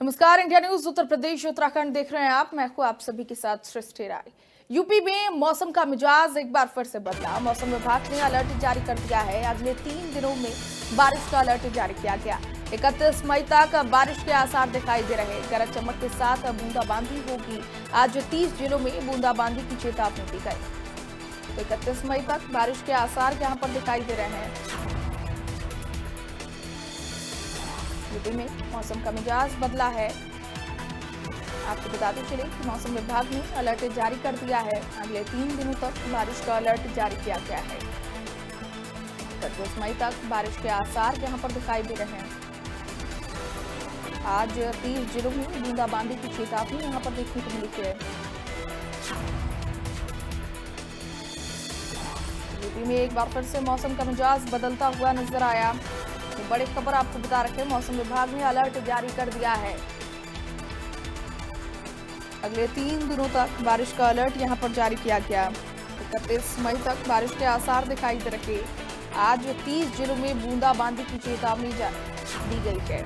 नमस्कार, India news Uttar Pradesh Uttarakhand देख रहे हैं आप। मैं हूं आप सभी के साथ सृष्टि राय। यूपी में मौसम का मिजाज एक बार फिर से बदला। मौसम विभाग ने अलर्ट जारी कर दिया है। अगले 3 दिनों में बारिश का अलर्ट जारी किया गया। 31 मई तक बारिश के आसार दिखाई दे रहे। गरज चमक के साथ बूंदाबांदी होगी। आज 30 जिलों में बूंदाबांदी की चेतावनी दी गई। 31 मई तक बारिश के आसार यहाँ पर दिखाई दे रहे हैं। यूपी में मौसम का मिजाज बदला है। आपको बताते चले कि मौसम विभाग ने अलर्ट जारी कर दिया है। अगले 3 दिनों तक बारिश का अलर्ट जारी किया गया है। 31 मई तक बारिश के आसार यहां पर दिखाई दे रहे हैं। आज 30 जिलों में बूंदाबांदी की चेतावनी यहां पर देखने को मिली है। यूपी में एक बार फिर से मौसम का मिजाज बदलता हुआ नजर आया। बड़ी खबर आपको बता रखे, मौसम विभाग ने अलर्ट जारी कर दिया है। अगले 3 दिनों तक बारिश का अलर्ट यहां पर जारी किया गया। 31 मई तक बारिश के आसार दिखाई दे रहे। आज 30 जिलों में बूंदाबांदी की चेतावनी दी गई है।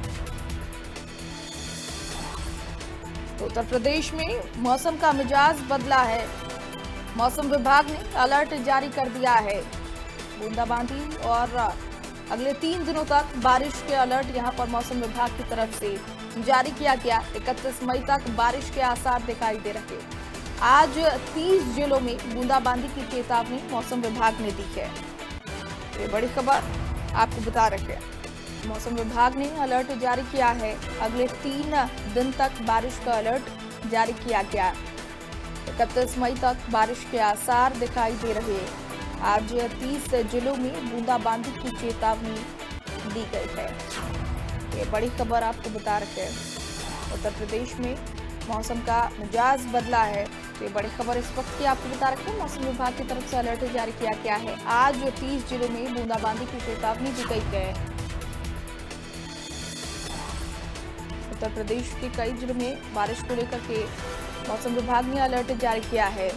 तो उत्तर प्रदेश में मौसम का मिजाज बदला है। मौसम विभाग ने अलर्ट जारी कर दिया है। बूंदाबांदी और अगले 3 दिनों तक बारिश के अलर्ट यहां पर मौसम विभाग की तरफ से जारी किया गया। 31 मई तक बारिश के आसार दिखाई दे रहे। आज 30 जिलों में बूंदाबांदी की चेतावनी मौसम विभाग ने दी है। ये बड़ी खबर आपको बता रखे। मौसम विभाग ने अलर्ट जारी किया है। अगले 3 दिन तक बारिश का अलर्ट जारी किया गया। 31 मई तक बारिश के आसार दिखाई दे रहे। आज 30 जिलों में बूंदाबांदी की चेतावनी दी गई है। ये बड़ी खबर आपको बता रहे। उत्तर प्रदेश में मौसम का मिजाज बदला है। ये बड़ी खबर इस वक्त की आपको बता रखे। मौसम विभाग की तरफ से अलर्ट जारी किया गया है। आज 30 जिलों में बूंदाबांदी की चेतावनी दी गई है। उत्तर प्रदेश के कई जिलों में बारिश को लेकर के मौसम विभाग ने अलर्ट जारी किया है।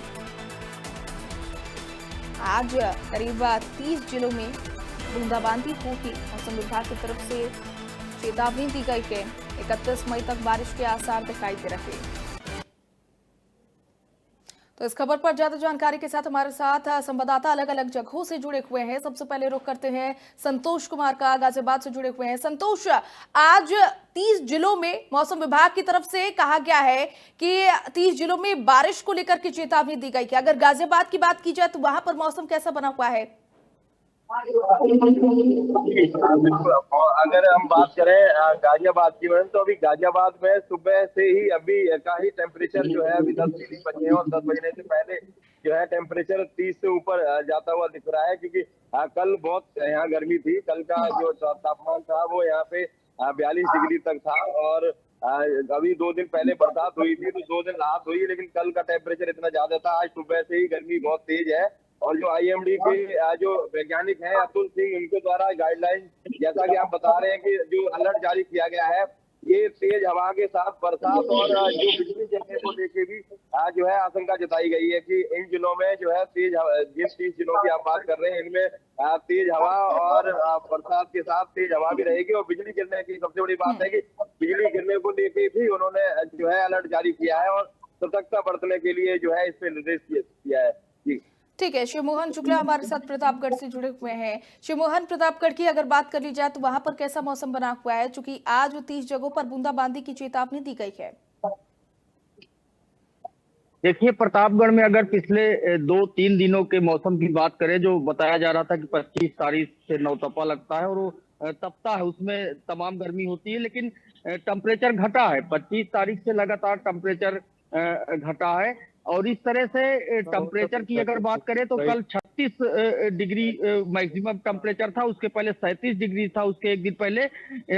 आज करीब 30 जिलों में बूंदाबांदी होगी। मौसम विभाग की तरफ से चेतावनी दी गई है। 31 मई तक बारिश के आसार दिखाई दे रहे। तो इस खबर पर ज्यादा जानकारी के साथ हमारे साथ संवाददाता अलग अलग जगहों से जुड़े हुए हैं। सबसे पहले रुख करते हैं संतोष कुमार का, गाजियाबाद से जुड़े हुए हैं। संतोष, आज 30 जिलों में मौसम विभाग की तरफ से कहा गया है कि 30 जिलों में बारिश को लेकर के चेतावनी दी गई है। अगर गाजियाबाद की बात की जाए तो वहां पर मौसम कैसा बना हुआ है? बिल्कुल। अगर हम बात करें गाजियाबाद की मैडम, तो अभी गाजियाबाद में सुबह से ही अभी का ही टेम्परेचर जो है अभी 10 डिग्री बजे है, और 10 बजने से पहले जो है टेम्परेचर 30 से ऊपर जाता हुआ दिख रहा है। क्योंकि कल बहुत यहाँ गर्मी थी। कल का जो तापमान था वो यहाँ पे 42 डिग्री तक था। और अभी 2 दिन पहले बरसात हुई थी तो 2 दिन राहत हुई, लेकिन कल का टेम्परेचर इतना ज्यादा था। आज सुबह से ही गर्मी बहुत तेज है। और जो आईएमडी के जो वैज्ञानिक हैं अतुल सिंह, उनके द्वारा गाइडलाइन जैसा कि आप बता रहे हैं कि जो अलर्ट जारी किया गया है, ये तेज हवा के साथ बरसात और जो बिजली गिरने को लेके भी जो है आशंका जताई गई है कि इन जिलों में जो है जिन 30 जिलों की आप बात कर रहे हैं इनमें तेज हवा और बरसात के साथ तेज हवा भी रहेगी। और बिजली गिरने की सबसे बड़ी बात है कि बिजली गिरने को लेके भी उन्होंने जो है अलर्ट जारी किया है और सतर्कता बरतने के लिए जो है इस पे निर्देश किया है। जी ठीक है, शिवमोहन शुक्ला हमारे साथ प्रतापगढ़ से जुड़े हुए हैं। शिवमोहन, प्रतापगढ़ की अगर बात कर ली जाए तो वहां पर कैसा मौसम बना हुआ है, चूंकि आज 30 जगहों पर बूंदाबांदी की चेतावनी दी गई है? देखिए, प्रतापगढ़ में अगर पिछले 2-3 दिनों के मौसम की बात करें, जो बताया जा रहा था कि 25 तारीख से नौतपा लगता है और वो तपता है, उसमें तमाम गर्मी होती है, लेकिन टेम्परेचर घटा है। 25 तारीख से लगातार टेम्परेचर घटा है। और इस तरह से टेम्परेचर की अगर बात करें तो कल 36 डिग्री मैक्सिमम टेम्परेचर था। उसके पहले 37 डिग्री था उसके एक दिन पहले।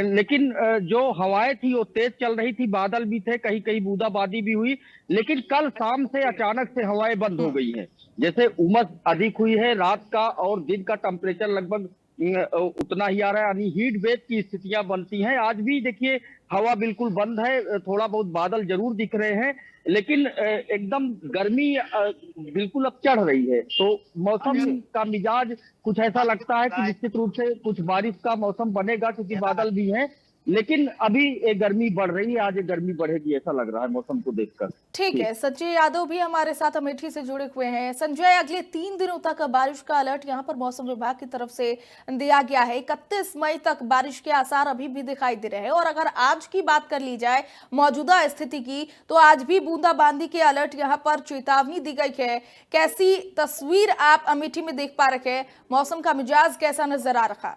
लेकिन जो हवाएं थी वो तेज चल रही थी, बादल भी थे, कहीं कहीं बूंदाबांदी भी हुई। लेकिन कल शाम से अचानक से हवाएं बंद हो गई हैं। जैसे उमस अधिक हुई है रात का, और दिन का टेम्परेचर लगभग उतना ही आ रहा है, यानी हीट वेव की स्थितियां बनती हैं। आज भी देखिए हवा बिल्कुल बंद है, थोड़ा बहुत बादल जरूर दिख रहे हैं, लेकिन एकदम गर्मी बिल्कुल अब चढ़ रही है। तो मौसम का मिजाज कुछ ऐसा लगता है कि निश्चित रूप से कुछ बारिश का मौसम बनेगा, क्योंकि बादल भी हैं। लेकिन अभी ये गर्मी बढ़ रही है, आज ये गर्मी बढ़ेगी ऐसा लग रहा है मौसम को देखकर। ठीक है, संजय यादव भी हमारे साथ अमेठी से जुड़े हुए हैं। संजय, अगले 3 दिनों तक बारिश का अलर्ट यहां पर मौसम विभाग की तरफ से दिया गया है। 31 मई तक बारिश के आसार अभी भी दिखाई दे रहे हैं और अगर आज की बात कर ली जाए मौजूदा स्थिति की, तो आज भी बूंदाबांदी के अलर्ट यहां पर चेतावनी दी गई है। कैसी तस्वीर आप अमेठी में देख पा रहे हैं? मौसम का मिजाज कैसा नजर आ रहा?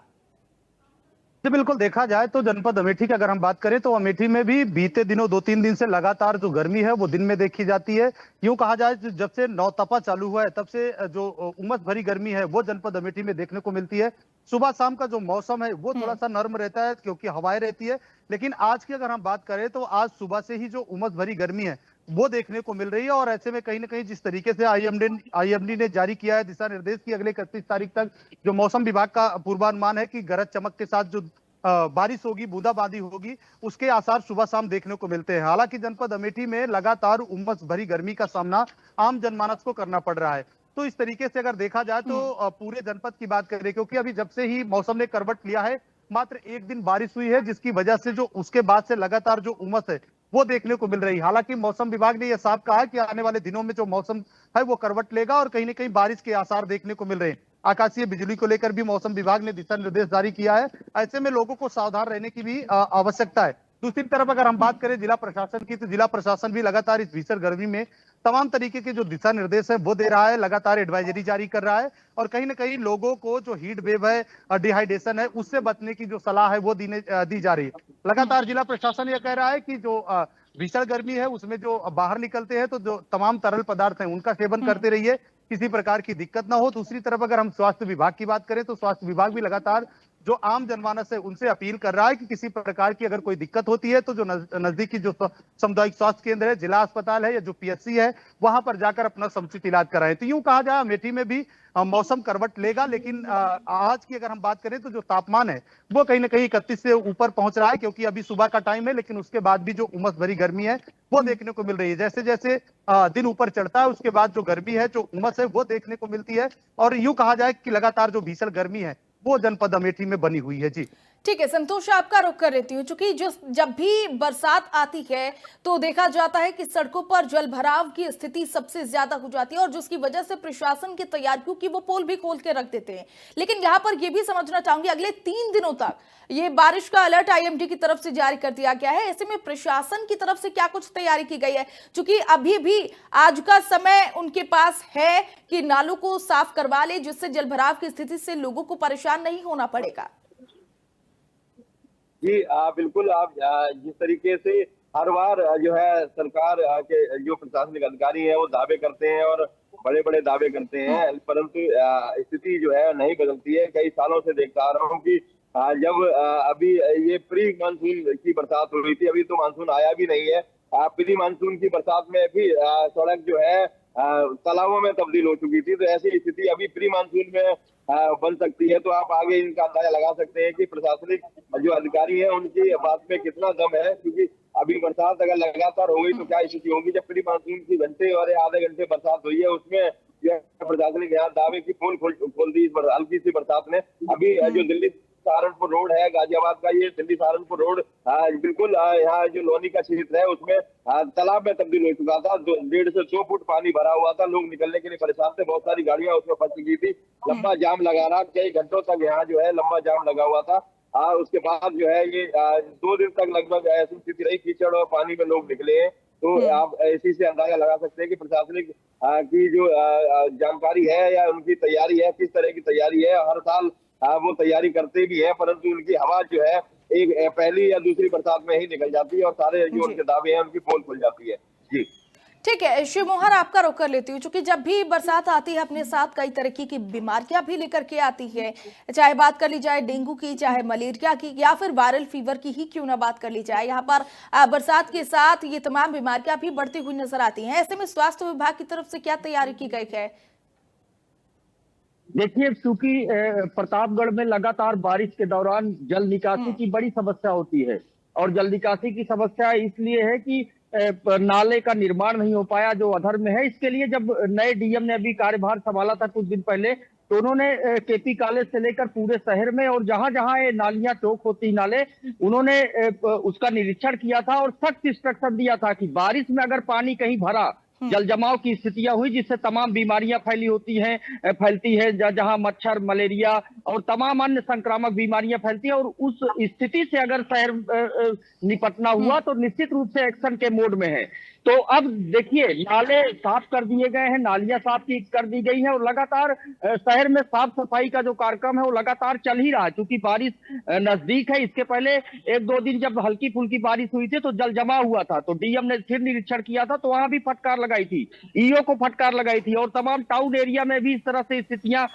जी बिल्कुल, देखा जाए तो जनपद अमेठी की अगर हम बात करें तो अमेठी में भी बीते दिनों 2-3 दिन से लगातार जो गर्मी है वो दिन में देखी जाती है। यूं कहा जाए जब से नौतपा चालू हुआ है तब से जो उमस भरी गर्मी है वो जनपद अमेठी में देखने को मिलती है। सुबह शाम का जो मौसम है वो थोड़ा सा नर्म रहता है क्योंकि हवाएं रहती है, लेकिन आज की अगर हम बात करें तो आज सुबह से ही जो उमस भरी गर्मी है वो देखने को मिल रही है। और ऐसे में कहीं ना कहीं जिस तरीके से आईएमडी ने जारी किया है दिशा निर्देश की अगले 31 तारीख तक जो मौसम विभाग का पूर्वानुमान है कि गरज चमक के साथ जो बारिश होगी, बूंदाबांदी होगी, उसके आसार सुबह शाम देखने को मिलते हैं। हालांकि जनपद अमेठी में लगातार उमस भरी गर्मी का सामना आम जनमानस को करना पड़ रहा है। तो इस तरीके से अगर देखा जाए तो पूरे जनपद की बात करें, क्योंकि अभी जब से ही मौसम ने करवट लिया है मात्र एक दिन बारिश हुई है, जिसकी वजह से जो उसके बाद से लगातार जो उमस है वो देखने को मिल रही है। हालांकि मौसम विभाग ने यह साफ कहा कि आने वाले दिनों में जो मौसम है वो करवट लेगा और कहीं ना कहीं बारिश के आसार देखने को मिल रहे हैं। आकाशीय बिजली को लेकर भी मौसम विभाग ने दिशा निर्देश जारी किया है। ऐसे में लोगों को सावधान रहने की भी आवश्यकता है। दूसरी तरफ अगर हम बात करें जिला प्रशासन की, तो जिला प्रशासन भी लगातार इस भीषण गर्मी में तमाम तरीके के जो दिशा निर्देश है वो दे रहा है, लगातार एडवाइजरी जारी कर रहा है और कहीं ना कहीं लोगों को जो हीट वेव है, डिहाइड्रेशन है, उससे बचने की जो सलाह है वो दी जा रही है। लगातार जिला प्रशासन यह कह रहा है कि जो भीषण गर्मी है उसमें जो बाहर निकलते हैं तो जो तमाम तरल पदार्थ हैं उनका सेवन करते रहिए, किसी प्रकार की दिक्कत ना हो। दूसरी तरफ अगर हम स्वास्थ्य विभाग की बात करें तो स्वास्थ्य विभाग भी लगातार जो आम जनमानस है उनसे अपील कर रहा है कि किसी प्रकार की अगर कोई दिक्कत होती है तो जो नजदीकी जो सामुदायिक स्वास्थ्य केंद्र है, जिला अस्पताल है या जो पीएचसी है, वहां पर जाकर अपना समुचित इलाज कराएं। तो यूं कहा जाए अमेठी में भी मौसम करवट लेगा, लेकिन आज की अगर हम बात करें तो जो तापमान है वो कहीं ना कहीं 31 से ऊपर पहुंच रहा है, क्योंकि अभी सुबह का टाइम है, लेकिन उसके बाद भी जो उमस भरी गर्मी है वो देखने को मिल रही है। जैसे जैसे दिन ऊपर चढ़ता है उसके बाद जो गर्मी है, जो उमस है वो देखने को मिलती है और यूं कहा जाए कि लगातार जो भीषण गर्मी है वो जनपद अमेठी में बनी हुई है। जी ठीक है संतोष, आपका रुख कर लेती हूँ। चूंकि जब भी बरसात आती है तो देखा जाता है कि सड़कों पर जल भराव की स्थिति सबसे ज्यादा हो जाती है और जिसकी वजह से प्रशासन की तैयारियों की वो पोल भी खोल के रख देते हैं। लेकिन यहाँ पर ये भी समझना चाहूंगी, अगले 3 दिनों तक ये बारिश का अलर्ट आईएमडी की तरफ से जारी कर दिया गया है। ऐसे में प्रशासन की तरफ से क्या कुछ तैयारी की गई है? चूंकि अभी भी आज का समय उनके पास है कि नालों को साफ करवा ले, जिससे जल भराव की स्थिति से लोगों को परेशान नहीं होना पड़ेगा। जी बिल्कुल, आप जिस तरीके से हर बार जो है सरकार के जो प्रशासनिक अधिकारी है वो दावे करते हैं और बड़े बड़े दावे करते हैं, परंतु स्थिति जो है नहीं बदलती है। कई सालों से देखता आ रहा हूँ कि जब अभी ये प्री मानसून की बरसात हुई थी, अभी तो मानसून आया भी नहीं है, प्री मानसून की बरसात में भी सड़क जो है तालाबों में तब्दील हो चुकी थी। तो ऐसी स्थिति अभी प्री मानसून में बन सकती है। तो आप आगे इनका अंदाजा लगा सकते हैं कि प्रशासनिक जो अधिकारी हैं उनकी बात में कितना दम है, क्योंकि अभी बरसात अगर लगातार हो गई तो क्या स्थिति होगी। जब प्री मानसून की घंटे और आधे घंटे बरसात हुई है उसमें जो प्रशासनिक यहाँ दावे की पोल खोल दी इस हल्की सी बरसात ने। अभी जो दिल्ली सहारनपुर रोड है गाजियाबाद का, ये दिल्ली सहारनपुर रोड बिल्कुल यहाँ जो लोनी का क्षेत्र है उसमें तालाब में तब्दील हो चुका था। 1.5 से 2 फुट पानी भरा हुआ था, लोग निकलने के लिए परेशान थे, बहुत सारी गाड़ियां उसमें फंस चुकी थी, लंबा जाम लगा रहा, कई घंटों तक यहाँ जो है लंबा जाम लगा हुआ था। उसके बाद जो है ये 2 दिन तक लगभग ऐसी स्थिति रही, कीचड़ और पानी में लोग निकले हैं। तो आप इसी से अंदाजा लगा सकते हैं कि प्रशासनिक की जो जानकारी है या उनकी तैयारी है, किस तरह की तैयारी है। हर साल वो तैयारी करते भी है, परंतु उनकी हवा जो है एक पहली या दूसरी बरसात में ही निकल जाती है और सारे जो उनके दावे हैं उनकी पोल खुल जाती है। जी ठीक है शिव मोहन, आपका रुख कर लेती हूँ। चूंकि जब भी बरसात आती है अपने साथ कई तरह की बीमारियां भी लेकर के आती है, चाहे बात कर ली जाए डेंगू की, चाहे मलेरिया की, या फिर वायरल फीवर की ही क्यों ना बात कर ली जाए। यहाँ पर बरसात के साथ ये तमाम बीमारियां भी बढ़ती हुई नजर आती हैं। ऐसे में स्वास्थ्य विभाग की तरफ से क्या तैयारी की गई है? देखिए, चूंकि प्रतापगढ़ में लगातार बारिश के दौरान जल निकासी की बड़ी समस्या होती है और जल निकासी की समस्या इसलिए है कि नाले का निर्माण नहीं हो पाया जो अधर में है। इसके लिए जब नए डीएम ने अभी कार्यभार संभाला था कुछ दिन पहले, तो उन्होंने केपी कॉलेज से लेकर पूरे शहर में और जहां जहां ये नालियां चौक होती नाले, उन्होंने उसका निरीक्षण किया था और सख्त इंस्ट्रक्शन दिया था कि बारिश में अगर पानी कहीं भरा, जल जमाव की स्थितियां हुई जिससे तमाम बीमारियां फैलती है जहां मच्छर, मलेरिया और तमाम अन्य संक्रामक बीमारियां फैलती है, और उस स्थिति से अगर शहर निपटना हुआ तो निश्चित रूप से एक्शन के मोड में है। तो अब देखिए, नाले साफ कर दिए गए हैं, नालियां साफ कर दी गई हैं और लगातार शहर में साफ सफाई का जो कार्यक्रम है वो लगातार चल ही रहा है। क्योंकि बारिश नजदीक है, इसके पहले 1-2 दिन जब हल्की फुल्की बारिश हुई थी तो जल जमा हुआ था, तो डीएम ने फिर निरीक्षण किया था, तो वहां भी फटकार लगाई थी, ईओ को फटकार लगाई थी, और तमाम टाउन एरिया में भी इस तरह से स्थितियां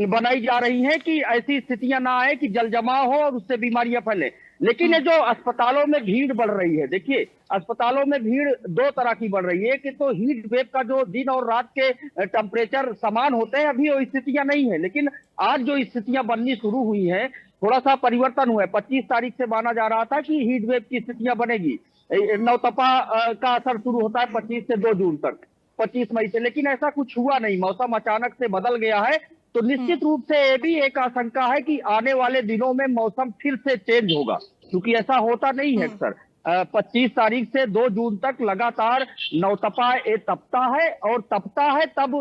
बनाई जा रही हैं कि ऐसी स्थितियां ना आए कि जल जमाव हो और उससे बीमारियां फैले। लेकिन ये जो अस्पतालों में भीड़ बढ़ रही है, देखिए अस्पतालों में भीड़ 2 तरह की बढ़ रही है। कि तो हीट वेव का जो दिन और रात के टेम्परेचर समान होते हैं, अभी वो स्थितियां नहीं है, लेकिन आज जो स्थितियां बननी शुरू हुई है, थोड़ा सा परिवर्तन हुआ है। 25 तारीख से माना जा रहा था कि हीट वेव की स्थितियां बनेगी, नवतपा का असर शुरू होता है 25 से 2 जून तक, 25 मई से, लेकिन ऐसा कुछ हुआ नहीं, मौसम अचानक से बदल गया है। तो निश्चित रूप से ये भी एक आशंका है कि आने वाले दिनों में मौसम फिर से चेंज होगा, क्योंकि ऐसा होता नहीं है अक्सर। 25 तारीख से 2 जून तक लगातार नवतपा तपता है, और तपता है तब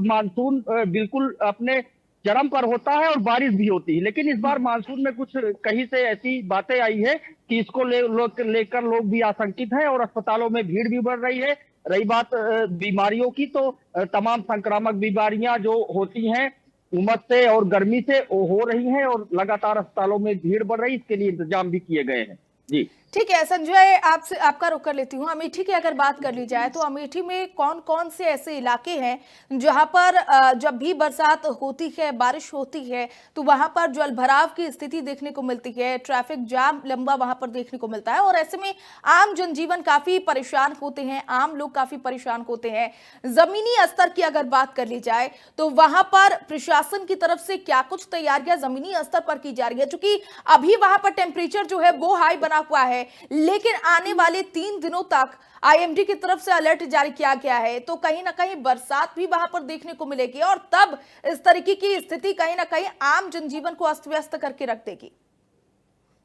मानसून बिल्कुल अपने चरम पर होता है और बारिश भी होती है। लेकिन इस बार मानसून में कुछ कहीं से ऐसी बातें आई है कि इसको लेकर लोग भी आशंकित हैं और अस्पतालों में भीड़ भी बढ़ रही है। रही बात बीमारियों की, तो तमाम संक्रामक बीमारियां जो होती हैं उमस से और गर्मी से वो हो रही हैं, और लगातार अस्पतालों में भीड़ बढ़ रही है, इसके लिए इंतजाम भी किए गए हैं। जी ठीक है संजय, आपसे आपका रुख कर लेती हूँ। अमेठी की अगर बात कर ली जाए तो अमेठी में कौन कौन से ऐसे इलाके हैं जहां पर जब भी बरसात होती है, बारिश होती है, तो वहां पर जल भराव की स्थिति देखने को मिलती है, ट्रैफिक जाम लंबा वहां पर देखने को मिलता है, और ऐसे में आम जनजीवन काफी परेशान होते हैं, आम लोग काफी परेशान होते हैं। जमीनी स्तर की अगर बात कर ली जाए तो वहां पर प्रशासन की तरफ से क्या कुछ तैयारियां जमीनी स्तर पर की जा रही है? क्योंकि अभी वहां पर टेम्परेचर जो है वो हाई बना हुआ है, लेकिन आने वाले 3 दिनों तक आईएमडी की तरफ से अलर्ट जारी किया गया है, तो कहीं ना कहीं बरसात भी वहां पर देखने को मिलेगी, और तब इस तरीके की स्थिति कहीं ना कहीं आम जनजीवन को अस्त व्यस्त करके रख देगी।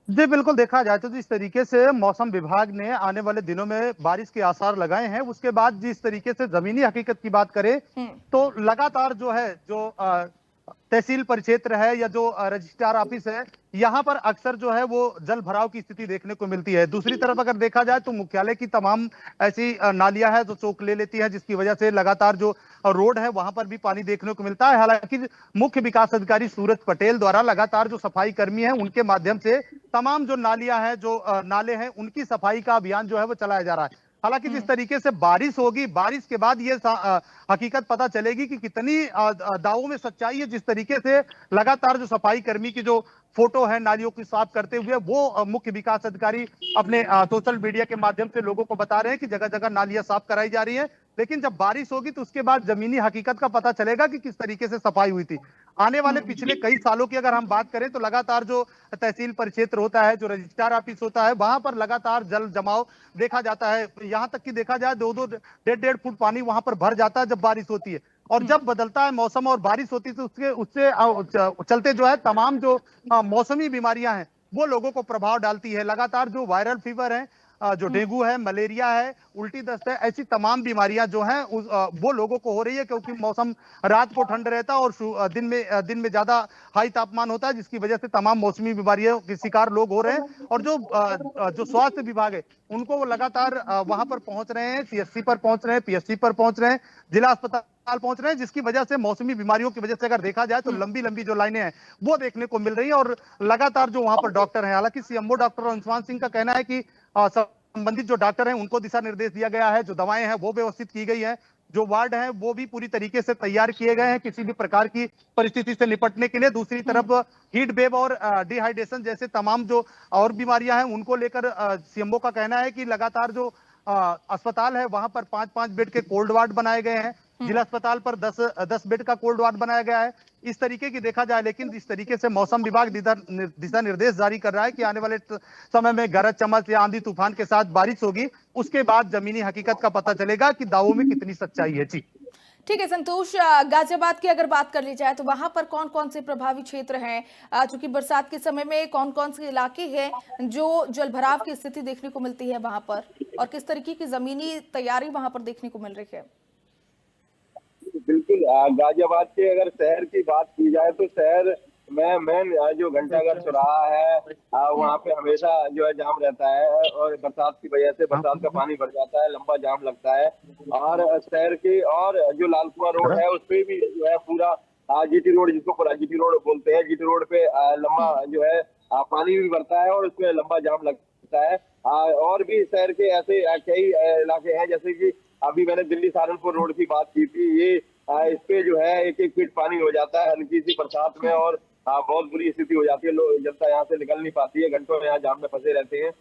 जी बिल्कुल, देखा जाए तो जिस तरीके से मौसम विभाग ने आने वाले दिनों में बारिश के आसार लगाए हैं, उसके बाद जिस तरीके से जमीनी हकीकत की बात करें तो लगातार जो है, जो तहसील परिक्षेत्र है या जो रजिस्ट्रार ऑफिस है, यहाँ पर अक्सर जो है वो जल भराव की स्थिति देखने को मिलती है। दूसरी तरफ अगर देखा जाए तो मुख्यालय की तमाम ऐसी नालियां है जो चौक ले लेती है, जिसकी वजह से लगातार जो रोड है वहां पर भी पानी देखने को मिलता है। हालांकि मुख्य विकास अधिकारी सूरज पटेल द्वारा लगातार जो सफाई कर्मी है उनके माध्यम से तमाम जो नालियां हैं, जो नाले हैं, उनकी सफाई का अभियान जो है वो चलाया जा रहा है। हालांकि जिस तरीके से बारिश होगी, बारिश के बाद ये हकीकत पता चलेगी कि कितनी दावों में सच्चाई है। जिस तरीके से लगातार जो सफाई कर्मी की जो फोटो है नालियों की साफ करते हुए, वो मुख्य विकास अधिकारी अपने सोशल मीडिया के माध्यम से लोगों को बता रहे हैं कि जगह जगह नालियां साफ कराई जा रही है। लेकिन जब बारिश होगी तो उसके बाद जमीनी हकीकत का पता चलेगा कि किस तरीके से सफाई हुई थी। आने वाले पिछले कई सालों की अगर हम बात करें तो लगातार जो तहसील परिक्षेत्र होता है, जो रजिस्ट्रार ऑफिस होता है, वहां पर लगातार जल जमाव देखा जाता है। यहाँ तक कि देखा जाए 2-2, 1.5 फुट पानी वहां पर भर जाता है जब बारिश होती है। और जब बदलता है मौसम और बारिश होती है तो उससे चलते जो है तमाम जो मौसमी बीमारियां हैं वो लोगों को प्रभाव डालती है। लगातार जो वायरल फीवर है, जो डेंगू है, मलेरिया है, उल्टी दस्त है, ऐसी तमाम बीमारियां जो हैं वो लोगों को हो रही है, क्योंकि मौसम रात को ठंड रहता है और दिन में ज्यादा हाई तापमान होता है, जिसकी वजह से तमाम मौसमी बीमारियों के शिकार लोग हो रहे हैं। और जो स्वास्थ्य विभाग है उनको वो लगातार वहां पर पहुंच रहे हैं, सीएचसी पर पहुंच रहे हैं, पीएचसी पर पहुंच रहे हैं, जिला अस्पताल पहुंच रहे हैं, जिसकी वजह से मौसमी बीमारियों की वजह से अगर देखा जाए तो लंबी लंबी जो लाइनें हैं वो देखने को मिल रही है। और लगातार जो वहां पर डॉक्टर हैं, हालांकि सीएमओ डॉक्टर अंशुमान सिंह का कहना है कि संबंधित जो डॉक्टर हैं उनको दिशा निर्देश दिया गया है, जो दवाएं हैं वो व्यवस्थित की गई है, जो वार्ड हैं वो भी पूरी तरीके से तैयार किए गए हैं किसी भी प्रकार की परिस्थिति से निपटने के लिए। दूसरी तरफ हीट वेव और डिहाइड्रेशन जैसे तमाम जो और बीमारियां हैं उनको लेकर सीएमओ का कहना है कि लगातार जो अस्पताल है वहां पर 5-5 बेड के कोल्ड वार्ड बनाए गए हैं, जिला अस्पताल पर 10 बेड का कोल्ड वार्ड बनाया गया है। इस तरीके की देखा जाए, लेकिन जिस तरीके से मौसम विभाग दिशा निर्देश जारी कर रहा है कि आने वाले समय में गरज चमक या आंधी तूफान के साथ बारिश होगी, उसके बाद जमीनी हकीकत का पता चलेगा कि दावों में कितनी सच्चाई है। जी ठीक है संतोष, गाजियाबाद की अगर बात कर ली जाए तो वहां पर कौन कौन से प्रभावी क्षेत्र हैं, चूंकि बरसात के समय में कौन कौन से इलाके हैं जो जलभराव की स्थिति देखने को मिलती है वहां पर, और किस तरीके की जमीनी तैयारी वहां पर देखने को मिल रही है? बिल्कुल, गाजियाबाद के अगर शहर की बात की जाए तो शहर में मेन जो घंटाघर चौराहा है वहाँ पे हमेशा जो है जाम रहता है, और बरसात की वजह से बरसात का पानी भर जाता है, लंबा जाम लगता है। और शहर के और जो लाल कुआं रोड है उस पे भी जो है पूरा जीटी रोड, जिसको पूरा जीटी रोड बोलते हैं, जीटी रोड पे लंबा जो है पानी भी भरता है और उसमें लंबा जाम लगता है। और भी शहर के ऐसे कई इलाके हैं, जैसे कि अभी मैंने दिल्ली सहारनपुर रोड की बात की थी, ये इस पे जो है 1-1 फीट पानी हो जाता है हल्की सी बरसात में, और बहुत बुरी स्थिति हो जाती है, लोग जनता यहाँ से निकल नहीं पाती है, घंटों यहाँ जाम में फंसे रहते हैं।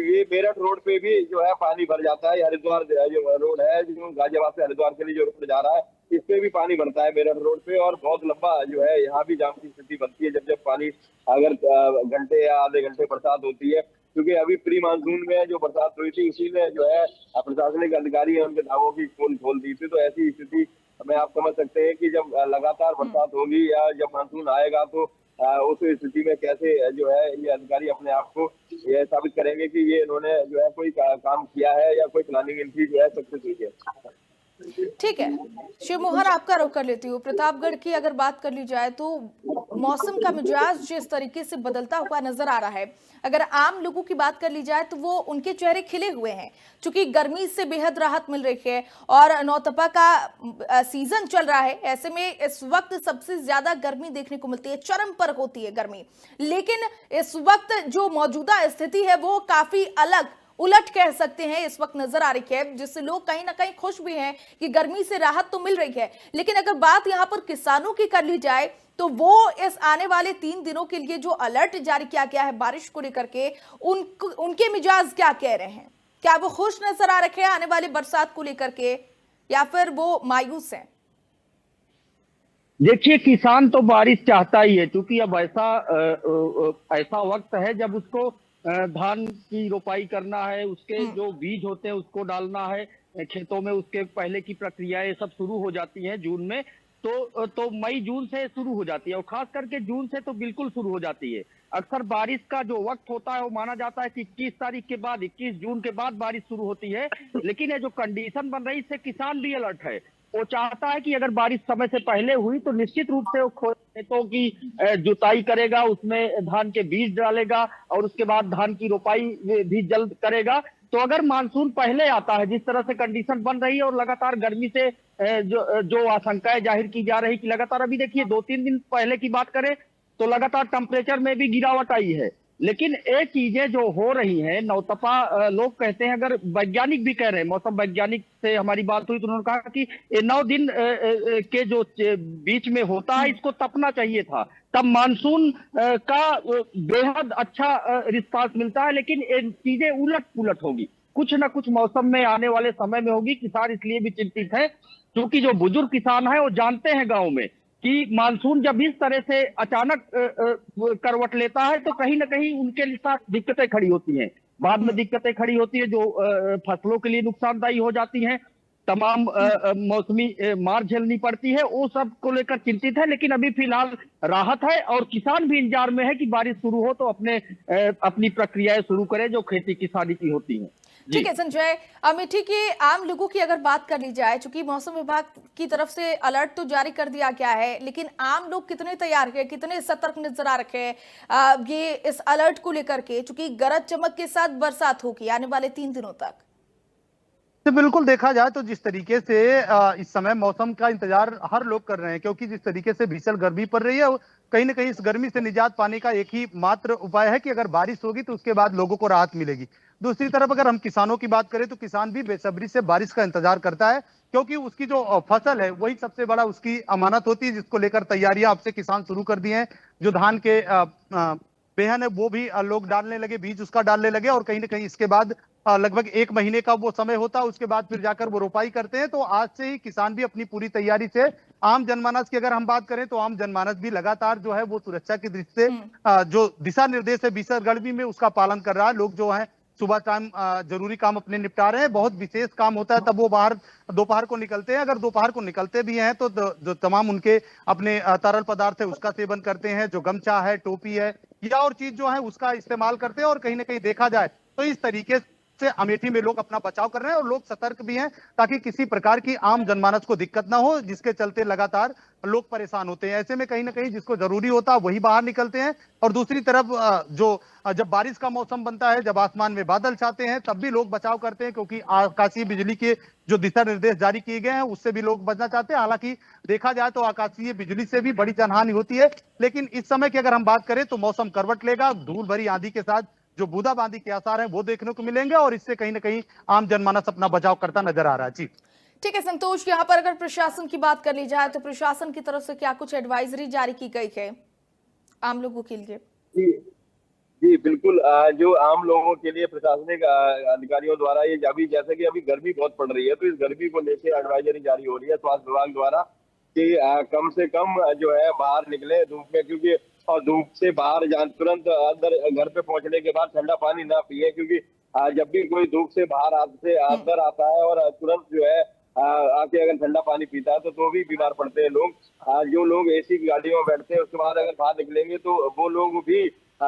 ये मेरठ रोड पे भी जो है पानी भर जाता है, हरिद्वार जो रोड है, जो गाजियाबाद से हरिद्वार के लिए जो रोड जा रहा है, इस पे भी पानी भरता है मेरठ रोड पे, और बहुत लंबा जो है यहाँ भी जाम की स्थिति बनती है जब पानी अगर घंटे या आधे घंटे बरसात होती है। क्योंकि अभी प्री मानसून में जो बरसात हुई थी उसी में जो है प्रशासनिक अधिकारी है उनके दावों की पोल खोल दी थी, तो ऐसी स्थिति में आप समझ सकते हैं कि जब लगातार बरसात होगी या जब मानसून आएगा तो उस स्थिति में कैसे जो है ये अधिकारी अपने आप को ये साबित करेंगे कि ये इन्होंने जो है कोई काम किया है या कोई प्लानिंग इनकी जो है सक्सेस हुई है। ठीक है, शिव मोहन आपका रुख कर लेती हूँ। प्रतापगढ़ की अगर बात कर ली जाए तो मौसम का मिजाज जिस तरीके से बदलता हुआ नजर आ रहा है, अगर आम लोगों की बात कर ली जाए तो वो उनके चेहरे खिले हुए हैं, क्योंकि गर्मी से बेहद राहत मिल रही है और नौतपा का सीजन चल रहा है। ऐसे में इस वक्त सबसे ज्यादा गर्मी देखने को मिलती है, चरम पर होती है गर्मी। लेकिन इस वक्त जो मौजूदा स्थिति है वो काफी अलग उलट कह सकते हैं इस वक्त नजर आ रही है, जिससे लोग कहीं ना कहीं खुश भी हैं कि गर्मी से राहत तो मिल रही है। लेकिन अगर बात यहां पर किसानों की कर ली जाए तो वो इस आने वाले 3 दिनों के लिए जो अलर्ट जारी किया गया है बारिश को लेकर के, उनके मिजाज क्या कह रहे हैं? क्या वो खुश नजर आ रखे हैं आने वाली बरसात को लेकर के, या फिर वो मायूस हैं? देखिए, किसान तो बारिश चाहता ही है, क्योंकि अब ऐसा वक्त है जब उसको धान की रोपाई करना है, उसके जो बीज होते हैं उसको डालना है खेतों में, उसके पहले की प्रक्रियाएं सब शुरू हो जाती हैं जून में। तो मई जून से शुरू हो जाती है, और खास करके जून से तो बिल्कुल शुरू हो जाती है। अक्सर बारिश का जो वक्त होता है वो माना जाता है कि 21 तारीख के बाद, 21 जून के बाद बारिश शुरू होती है। लेकिन ये जो कंडीशन बन रही है इससे किसान भी अलर्ट है। वो चाहता है कि अगर बारिश समय से पहले हुई तो निश्चित रूप से वो खेतों की जुताई करेगा, उसमें धान के बीज डालेगा और उसके बाद धान की रोपाई भी जल्द करेगा। तो अगर मानसून पहले आता है, जिस तरह से कंडीशन बन रही है, और लगातार गर्मी से जो आशंकाएं जाहिर की जा रही कि लगातार, अभी देखिए 2-3 दिन पहले की बात करें तो लगातार टेम्परेचर में भी गिरावट आई है। लेकिन एक चीजें जो हो रही हैं, नौतपा लोग कहते हैं, अगर वैज्ञानिक भी कह रहे हैं, मौसम वैज्ञानिक से हमारी बात हुई तो उन्होंने कहा कि ये 9 दिन के जो बीच में होता है इसको तपना चाहिए था, तब मानसून का बेहद अच्छा रिस्पांस मिलता है। लेकिन ये चीजें उलट पुलट होगी, कुछ ना कुछ मौसम में आने वाले समय में होगी। किसान इसलिए भी चिंतित है क्योंकि जो बुजुर्ग किसान है वो जानते हैं गाँव में कि मानसून जब इस तरह से अचानक करवट लेता है तो कहीं ना कहीं उनके साथ दिक्कतें खड़ी होती हैं, बाद में दिक्कतें खड़ी होती है जो फसलों के लिए नुकसानदायी हो जाती हैं, तमाम मौसमी मार झेलनी पड़ती है। वो सब को लेकर चिंतित है। लेकिन अभी फिलहाल राहत है और किसान भी इंतजार में है कि बारिश शुरू हो तो अपनी प्रक्रियाएं शुरू करें जो खेती किसानी की होती हैं। ठीक है संजय, अमेठी के आम लोगों की अगर बात कर ली जाए, चूंकि मौसम विभाग की तरफ से अलर्ट तो जारी कर दिया गया है, लेकिन आम लोग कितने तैयार है, कितने सतर्क नजर आ रखे हैं ये इस अलर्ट को लेकर के, चूंकि गरज चमक के साथ बरसात होगी आने वाले 3 दिनों तक? तो बिल्कुल देखा जाए तो जिस तरीके से इस समय मौसम का इंतजार हर लोग कर रहे हैं, क्योंकि जिस तरीके से भीषण गर्मी पड़ रही है, कहीं ना कहीं इस गर्मी से निजात पाने का एक ही मात्र उपाय है कि अगर बारिश होगी तो उसके बाद लोगों को राहत मिलेगी। दूसरी तरफ अगर हम किसानों की बात करें तो किसान भी बेसब्री से बारिश का इंतजार करता है, क्योंकि उसकी जो फसल है वही सबसे बड़ा उसकी अमानत होती है, जिसको लेकर तैयारियां अब से किसान शुरू कर दी हैं। जो धान के बेहन है वो भी लोग डालने लगे, बीज उसका डालने लगे, और कहीं ना कहीं इसके बाद लगभग 1 महीने का वो समय होता है, उसके बाद फिर जाकर वो रोपाई करते हैं। तो आज से ही किसान भी अपनी पूरी तैयारी से, आम जनमानस की अगर हम बात करें तो आम जनमानस भी लगातार जो है वो सुरक्षा की दृष्टि से जो दिशा निर्देश है भीषण गर्मी में उसका पालन कर रहा है। लोग जो है सुबह टाइम जरूरी काम अपने निपटा रहे हैं, बहुत विशेष काम होता है तब वो बाहर दोपहर को निकलते हैं। अगर दोपहर को निकलते भी हैं तो जो तमाम उनके अपने तरल पदार्थ है उसका सेवन करते हैं, जो गमछा है, टोपी है या और चीज जो है उसका इस्तेमाल करते हैं। और कहीं ना कहीं देखा जाए तो इस तरीके से अमेठी में लोग अपना बचाव कर रहे हैं और लोग सतर्क भी हैं ताकि किसी प्रकार की आम जनमानस को दिक्कत ना हो, जिसके चलते लगातार लोग परेशान होते हैं। ऐसे में कहीं ना कहीं जिसको जरूरी होता है वही बाहर निकलते हैं। और दूसरी तरफ जब बारिश का मौसम बनता है, जब आसमान में बादल छाते हैं, तब भी लोग बचाव करते हैं क्योंकि आकाशीय बिजली के जो दिशा निर्देश जारी किए गए हैं उससे भी लोग बचना चाहते हैं। हालांकि देखा जाए तो आकाशीय बिजली से भी बड़ी जानहानि होती है, लेकिन इस समय की अगर हम बात करें तो मौसम करवट लेगा। धूल भरी आंधी के साथ जो बूंदाबांदी के आसार हैं वो देखने को मिलेंगे और इससे कहीं ना कहीं आम जनमानस अपना बचाव करता नजर आ रहा है। जी ठीक है संतोष, यहाँ पर अगर प्रशासन की बात कर ली जाए तो प्रशासन की तरफ से क्या कुछ एडवाइजरी जारी की गई है आम लोगों के लिए? जी जी बिल्कुल। जो आम लोगों के लिए प्रशासनिक अधिकारियों द्वारा ये अभी जैसे कि अभी गर्मी बहुत पड़ रही है तो इस गर्मी को लेकर एडवाइजरी जारी हो रही है स्वास्थ्य विभाग द्वारा कि कम से कम जो है बाहर निकले धूप में, क्योंकि और धूप से बाहर जान तुरंत अंदर घर पे पहुंचने के बाद ठंडा पानी ना पिए, क्योंकि जब भी कोई धूप से बाहर अंदर आता है और तुरंत जो है आके अगर ठंडा पानी पीता है तो भी बीमार पड़ते हैं लोग। जो लोग एसी की गाड़ियों में बैठते हैं उसके बाद अगर बाहर निकलेंगे तो वो लोग भी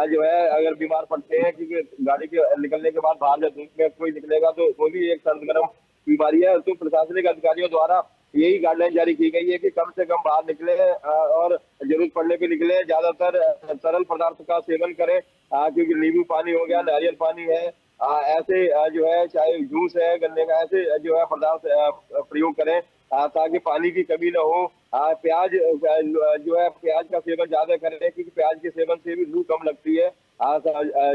जो है अगर बीमार पड़ते हैं, क्योंकि गाड़ी के निकलने के बाद बाहर जब धूप में कोई निकलेगा तो वो भी एक सर्द गर्म बीमारी है। तो प्रशासनिक अधिकारियों द्वारा यही गाइडलाइन जारी की गई है कि कम से कम बाहर निकले और जरूरत पड़ने पे निकले। ज्यादातर तरल पदार्थ का सेवन करें, क्योंकि नींबू पानी हो गया, नारियल पानी है, ऐसे जो है चाहे जूस है गन्ने का, ऐसे जो है पदार्थ प्रयोग करें ताकि पानी की कमी न हो। प्याज जो है प्याज का सेवन ज्यादा करें क्योंकि प्याज के सेवन से भी लू कम लगती है।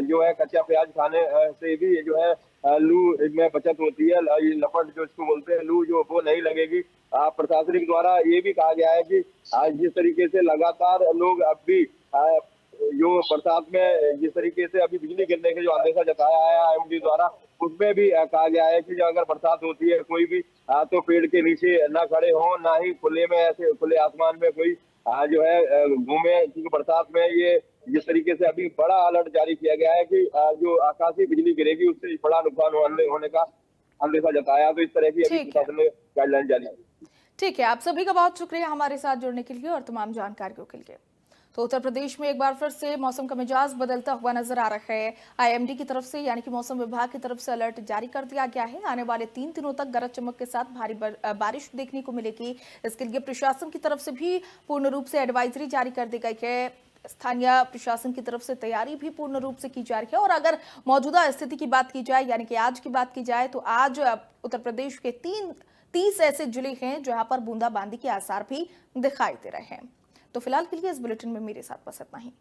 जो है कच्चा प्याज खाने से भी जो है लू में बचत होती है। ये लपट जो इसको बोलते हैं लू, जो वो नहीं लगेगी। प्रशासनिक द्वारा ये भी कहा गया है कि जिस तरीके से लगातार लोग अब भी जो बरसात में जिस तरीके से अभी बिजली गिरने के जो अंदेशा जताया है आईएमडी द्वारा, उसमें भी कहा गया है कि जो अगर बरसात होती है कोई भी तो पेड़ के नीचे ना खड़े हो, ना ही खुले में ऐसे खुले आसमान में कोई जो है घूमे, क्योंकि बरसात में ये जिस तरीके से अभी बड़ा अलर्ट जारी किया गया है कि जो आकाशीय बिजली गिरेगी उससे बड़ा नुकसान होने का अंदेशा जताया। तो इस तरह की अभी प्रशासन ने गाइडलाइन जारी की। ठीक है, आप सभी का बहुत शुक्रिया हमारे साथ जुड़ने के लिए और तमाम जानकारियों के लिए। तो उत्तर प्रदेश में एक बार फिर से मौसम का मिजाज बदलता हुआ नजर आ रहा है। आईएमडी की तरफ से यानी कि मौसम विभाग की तरफ से अलर्ट जारी कर दिया गया है। आने वाले 3 दिनों तक गरज चमक के साथ भारी बारिश देखने को मिलेगी। इसके लिए प्रशासन की तरफ से भी पूर्ण रूप से एडवाइजरी जारी कर दी गई है। स्थानीय प्रशासन की तरफ से तैयारी भी पूर्ण रूप से की जा रही है। और अगर मौजूदा स्थिति की बात की जाए यानी कि आज की बात की जाए तो आज उत्तर प्रदेश के 30 ऐसे जिले हैं जहां पर बूंदाबांदी के आसार भी दिखाई दे रहे हैं। तो फिलहाल के लिए इस बुलेटिन में मेरे साथ बस इतना ही।